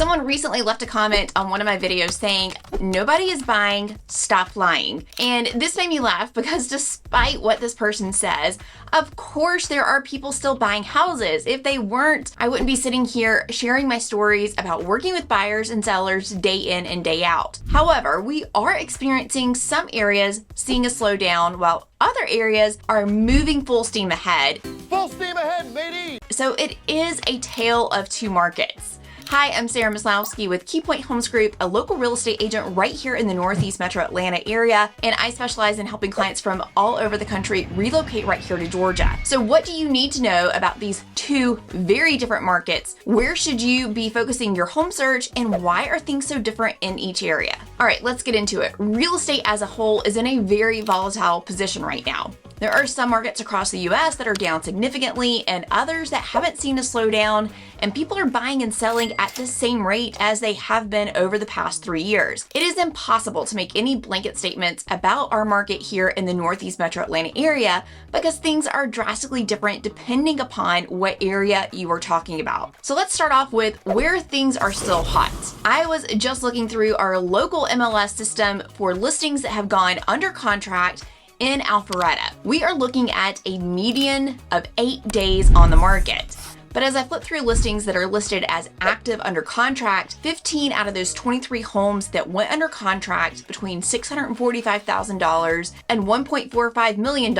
Someone recently left a comment on one of my videos saying, "Nobody is buying, stop lying." And this made me laugh because despite what this person says, of course there are people still buying houses. If they weren't, I wouldn't be sitting here sharing my stories about working with buyers and sellers day in and day out. However, we are experiencing some areas seeing a slowdown while other areas are moving full steam ahead. Full steam ahead, matey! So it is a tale of two markets. Hi, I'm Sarah Maslowski with KeyPoint Homes Group, a local real estate agent right here in the Northeast Metro Atlanta area, and I specialize in helping clients from all over the country relocate right here to Georgia. So what do you need to know about these two very different markets? Where should you be focusing your home search, and why are things so different in each area? All right, let's get into it. Real estate as a whole is in a very volatile position right now. There are some markets across the US that are down significantly and others that haven't seen a slowdown, and people are buying and selling at the same rate as they have been over the past 3 years. It is impossible to make any blanket statements about our market here in the Northeast Metro Atlanta area because things are drastically different depending upon what area you are talking about. So let's start off with where things are still hot. I was just looking through our local MLS system for listings that have gone under contract in Alpharetta. We are looking at a median of 8 days on the market. But as I flip through listings that are listed as active under contract, 15 out of those 23 homes that went under contract between $645,000 and $1.45 million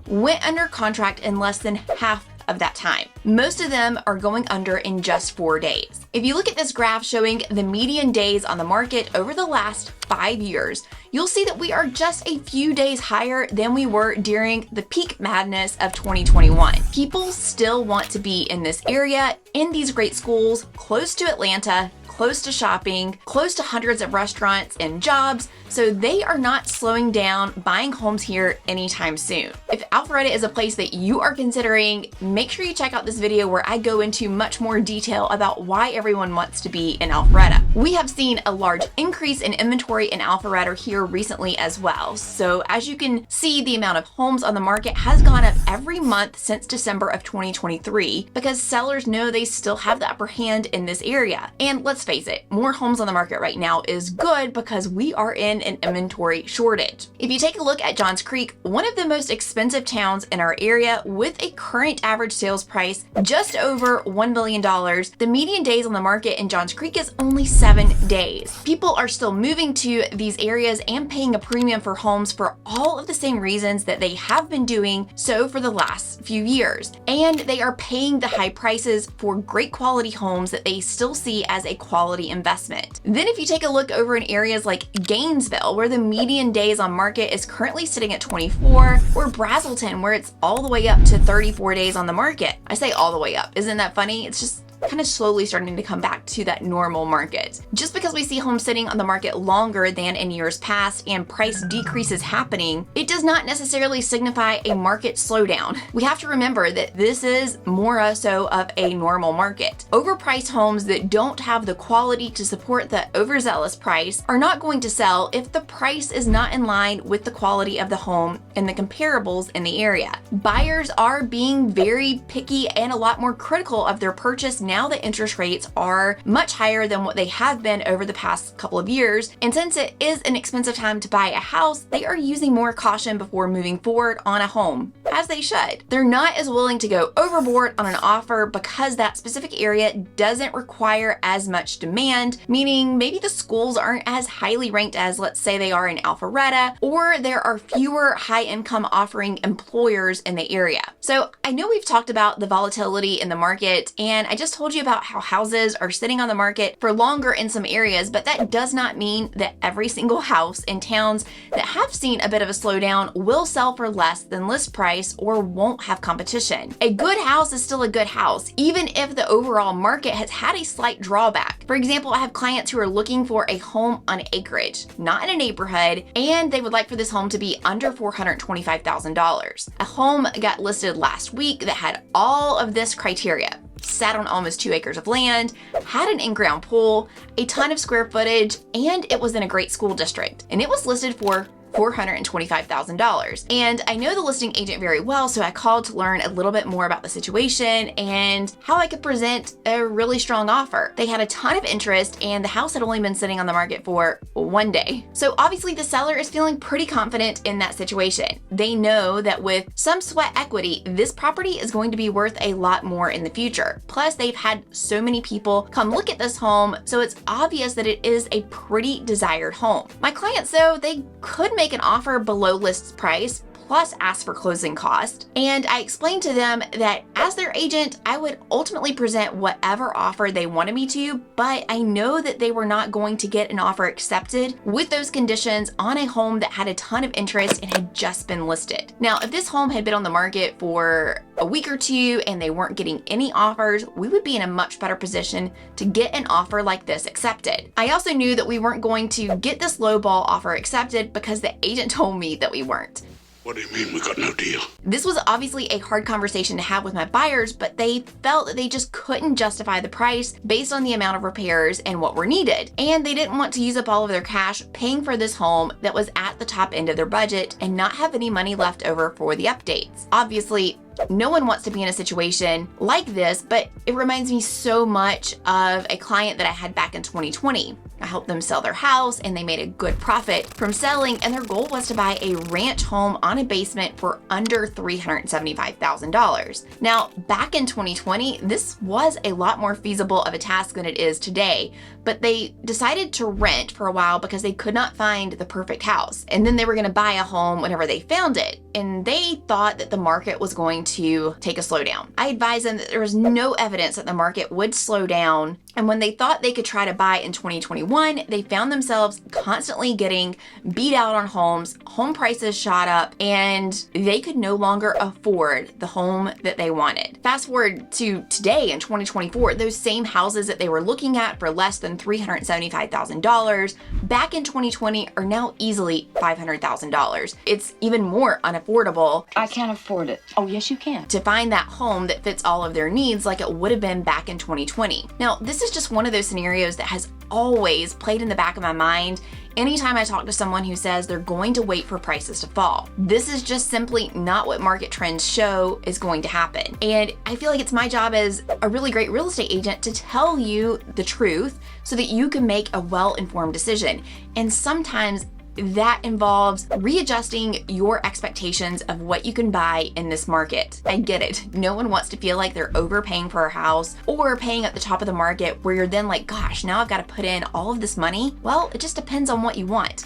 went under contract in less than half of that time. Most of them are going under in just 4 days. If you look at this graph showing the median days on the market over the last 5 years, you'll see that we are just a few days higher than we were during the peak madness of 2021. People still want to be in this area, in these great schools, close to Atlanta, close to shopping, close to hundreds of restaurants and jobs, so they are not slowing down buying homes here anytime soon. If Alpharetta is a place that you are considering, make sure you check out this video where I go into much more detail about why everyone wants to be in Alpharetta. We have seen a large increase in inventory in Alpharetta here recently as well. So as you can see, the amount of homes on the market has gone up every month since December of 2023 because sellers know they still have the upper hand in this area. And let's face it, more homes on the market right now is good because we are in an inventory shortage. If you take a look at Johns Creek, one of the most expensive towns in our area with a current average sales price just over $1 million, the median days on the market in Johns Creek is only 7 days. People are still moving to these areas and paying a premium for homes for all of the same reasons that they have been doing so for the last few years. And they are paying the high prices for great quality homes that they still see as a quality investment. Then if you take a look over in areas like Gainesville, where the median days on market is currently sitting at 24, or Brazelton, where it's all the way up to 34 days on the market. I say all the way up. Isn't that funny? It's just kind of slowly starting to come back to that normal market. Just because we see homes sitting on the market longer than in years past and price decreases happening, it does not necessarily signify a market slowdown. We have to remember that this is more so of a normal market. Overpriced homes that don't have the quality to support the overzealous price are not going to sell if the price is not in line with the quality of the home and the comparables in the area. Buyers are being very picky and a lot more critical of their purchase now that interest rates are much higher than what they have been over the past couple of years. And since it is an expensive time to buy a house, they are using more caution before moving forward on a home, as they should. They're not as willing to go overboard on an offer because that specific area doesn't require as much demand, meaning maybe the schools aren't as highly ranked as, let's say, they are in Alpharetta, or there are fewer high income offering employers in the area. So I know we've talked about the volatility in the market, and I just told you about how houses are sitting on the market for longer in some areas, but that does not mean that every single house in towns that have seen a bit of a slowdown will sell for less than list price or won't have competition. A good house is still a good house, even if the overall market has had a slight drawback. For example, I have clients who are looking for a home on acreage, not in a neighborhood, and they would like for this home to be under $425,000. A home got listed last week that had all of this criteria. Sat on almost 2 acres of land, had an in-ground pool, a ton of square footage, and it was in a great school district. And it was listed for $425,000. And I know the listing agent very well, so I called to learn a little bit more about the situation and how I could present a really strong offer. They had a ton of interest and the house had only been sitting on the market for 1 day. So obviously the seller is feeling pretty confident in that situation. They know that with some sweat equity, this property is going to be worth a lot more in the future. Plus, they've had so many people come look at this home, so it's obvious that it is a pretty desired home. My clients, though, they could make an offer below list price plus ask for closing cost. And I explained to them that as their agent, I would ultimately present whatever offer they wanted me to, but I know that they were not going to get an offer accepted with those conditions on a home that had a ton of interest and had just been listed. Now, if this home had been on the market for a week or two and they weren't getting any offers, we would be in a much better position to get an offer like this accepted. I also knew that we weren't going to get this lowball offer accepted because the agent told me that we weren't. What do you mean we got no deal? This was obviously a hard conversation to have with my buyers, but they felt that they just couldn't justify the price based on the amount of repairs and what were needed. And they didn't want to use up all of their cash paying for this home that was at the top end of their budget and not have any money left over for the updates. Obviously, no one wants to be in a situation like this, but it reminds me so much of a client that I had back in 2020. I helped them sell their house and they made a good profit from selling, and their goal was to buy a ranch home on a basement for under $375,000. Now, back in 2020, this was a lot more feasible of a task than it is today, but they decided to rent for a while because they could not find the perfect house. And then they were gonna buy a home whenever they found it. And they thought that the market was going to take a slowdown. I advised them that there was no evidence that the market would slow down. And when they thought they could try to buy in 2021, they found themselves constantly getting beat out on homes, home prices shot up, and they could no longer afford the home that they wanted. Fast forward to today in 2024, those same houses that they were looking at for less than $375,000 back in 2020 are now easily $500,000. It's even more unaffordable. I can't afford it. Oh, yes, you can. To find that home that fits all of their needs like it would have been back in 2020. Now, this is just one of those scenarios that has always played in the back of my mind anytime I talk to someone who says they're going to wait for prices to fall. This is just simply not what market trends show is going to happen. And I feel like it's my job as a really great real estate agent to tell you the truth so that you can make a well-informed decision. And sometimes that involves readjusting your expectations of what you can buy in this market. I get it. No one wants to feel like they're overpaying for a house or paying at the top of the market where you're then like, gosh, now I've got to put in all of this money. Well, it just depends on what you want.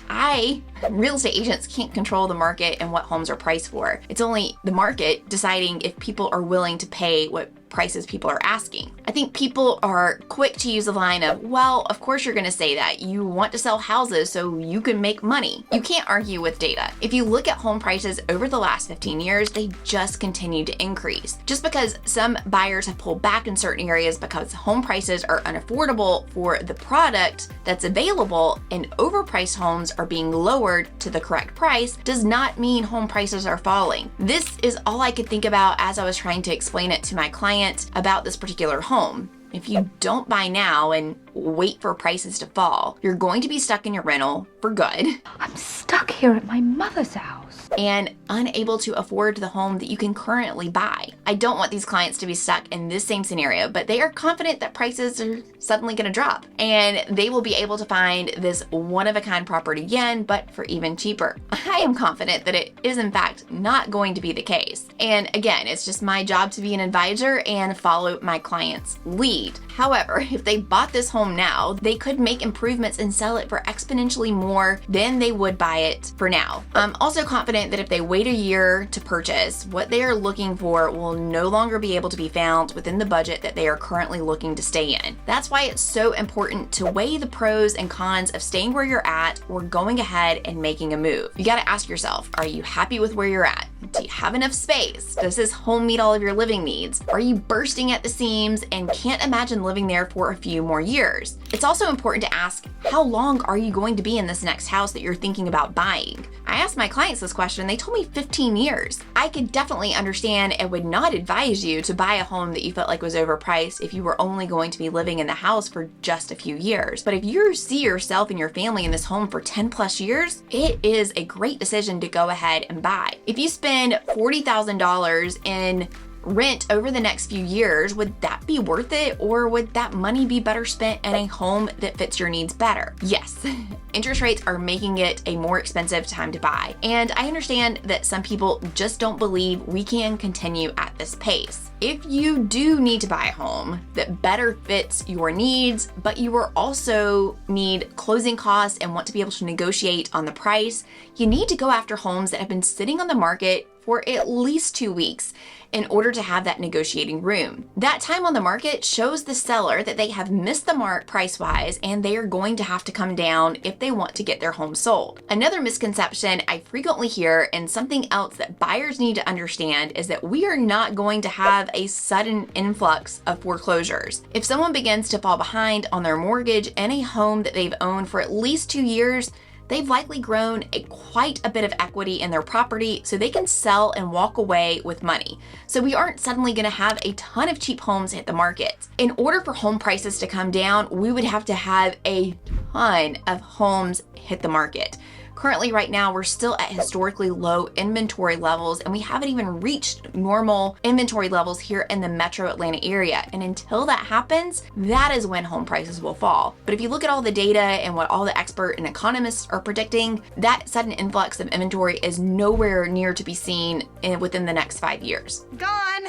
Real estate agents can't control the market and what homes are priced for. It's only the market deciding if people are willing to pay what prices people are asking. I think people are quick to use the line of, well, of course you're going to say that. You want to sell houses so you can make money. You can't argue with data. If you look at home prices over the last 15 years, they just continue to increase. Just because some buyers have pulled back in certain areas because home prices are unaffordable for the product that's available and overpriced homes are being lowered to the correct price does not mean home prices are falling. This is all I could think about as I was trying to explain it to my client about this particular home. If you don't buy now and wait for prices to fall, you're going to be stuck in your rental for good. I'm stuck here at my mother's house. And unable to afford the home that you can currently buy. I don't want these clients to be stuck in this same scenario, but they are confident that prices are suddenly going to drop and they will be able to find this one-of-a-kind property again, but for even cheaper. I am confident that it is in fact not going to be the case. And again, it's just my job to be an advisor and follow my client's lead. However, if they bought this home now, they could make improvements and sell it for exponentially more than they would buy it for now. I'm also confident that if they wait a year to purchase, what they are looking for will no longer be able to be found within the budget that they are currently looking to stay in. That's why it's so important to weigh the pros and cons of staying where you're at or going ahead and making a move. You got to ask yourself, are you happy with where you're at? Do you have enough space? Does this home meet all of your living needs? Are you bursting at the seams and can't imagine living there for a few more years? It's also important to ask, how long are you going to be in this next house that you're thinking about buying? I asked my clients this question, they told me 15 years. I could definitely understand and would not advise you to buy a home that you felt like was overpriced if you were only going to be living in the house for just a few years. But if you see yourself and your family in this home for 10 plus years, it is a great decision to go ahead and buy. If you spend $40,000 in rent over the next few years, would that be worth it, or would that money be better spent in a home that fits your needs better? Yes, interest rates are making it a more expensive time to buy, and I understand that some people just don't believe we can continue at this pace. If you do need to buy a home that better fits your needs, but you are also need closing costs and want to be able to negotiate on the price, you need to go after homes that have been sitting on the market for at least 2 weeks in order to have that negotiating room. That time on the market shows the seller that they have missed the mark price-wise, and they are going to have to come down if they want to get their home sold. Another misconception I frequently hear, and something else that buyers need to understand, is that we are not going to have a sudden influx of foreclosures. If someone begins to fall behind on their mortgage in a home that they've owned for at least 2 years, they've likely grown quite a bit of equity in their property so they can sell and walk away with money. So we aren't suddenly going to have a ton of cheap homes hit the market. In order for home prices to come down, we would have to have a ton of homes hit the market. Currently, right now, we're still at historically low inventory levels, and we haven't even reached normal inventory levels here in the metro Atlanta area. And until that happens, that is when home prices will fall. But if you look at all the data and what all the expert and economists are predicting, that sudden influx of inventory is nowhere near to be seen within the next 5 years. Gone.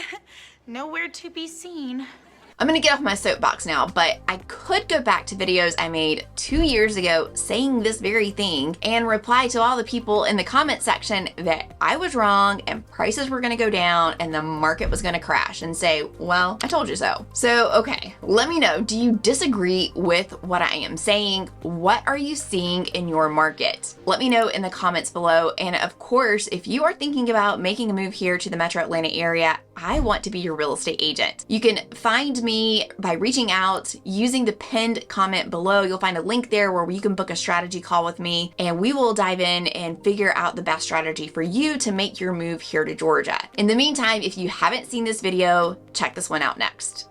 Nowhere to be seen. I'm gonna get off my soapbox now, but I could go back to videos I made 2 years ago saying this very thing and reply to all the people in the comment section that I was wrong and prices were gonna go down and the market was gonna crash, and say, well, I told you so. So, okay, let me know, do you disagree with what I am saying? What are you seeing in your market? Let me know in the comments below. And of course, if you are thinking about making a move here to the metro Atlanta area, I want to be your real estate agent. You can find me by reaching out using the pinned comment below. You'll find a link there where you can book a strategy call with me, and we will dive in and figure out the best strategy for you to make your move here to Georgia. In the meantime, if you haven't seen this video, check this one out next.